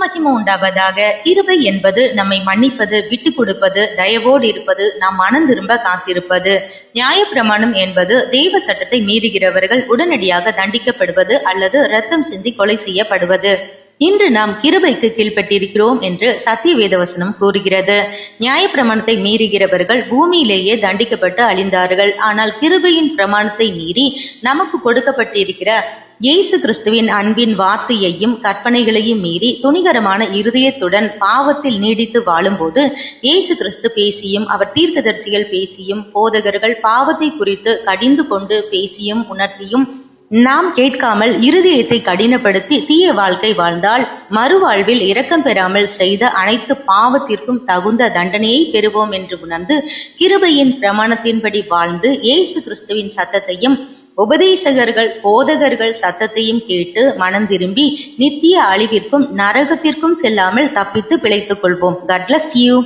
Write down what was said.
மகிமை உண்டாவதாக. கிருபை என்பது நம்மை மன்னிப்பது, விட்டு கொடுப்பது, தயவோடு இருப்பது, நாம் மனம் திரும்ப காத்திருப்பது. நியாயப்பிரமாணம் என்பது தெய்வ சட்டத்தை மீறுகிறவர்கள் உடனடியாக தண்டிக்கப்படுவது அல்லது ரத்தம் சிந்தி கொலை செய்யப்படுவது. இன்று நாம் கிருபைக்கு கீழ்ப்பட்டிருக்கிறோம் என்று சத்திய வேதவசனம் கூறுகிறது. நியாயப்பிரமாணத்தை மீறுகிறவர்கள் பூமியிலேயே தண்டிக்கப்பட்டு அழிந்தார்கள். ஆனால் கிருபையின் பிரமாணத்தை மீறி நமக்கு கொடுக்கப்பட்டிருக்கிற இயேசு கிறிஸ்துவின் அன்பின் வார்த்தையையும் கற்பனைகளையும் மீறி துணிகரமான இருதயத்துடன் பாவத்தில் நீடித்து வாழும்போது இயேசு கிறிஸ்து பேசியும் அவர் தீர்க்கதரிசிகள் பேசியும் போதகர்கள் பாவத்தை குறித்து கடிந்து கொண்டு பேசியும் உணர்த்தியும் நாம் கேட்காமல் இருதயத்தை கடினப்படுத்தி தீய வாழ்க்கை வாழ்ந்தால் மறுவாழ்வில் இரக்கம் பெறாமல் செய்த அனைத்து பாவத்திற்கும் தகுந்த தண்டனையை பெறுவோம் என்று உணர்ந்து கிருபையின் பிரமாணத்தின்படி வாழ்ந்து இயேசு கிறிஸ்துவின் சத்தத்தையும் உபதேசகர்கள் போதகர்கள் சத்தத்தையும் கேட்டு மனம் திரும்பி நித்திய அழிவிற்கும் நரகத்திற்கும் செல்லாமல் தப்பித்து பிழைத்துக் கொள்வோம். God bless you.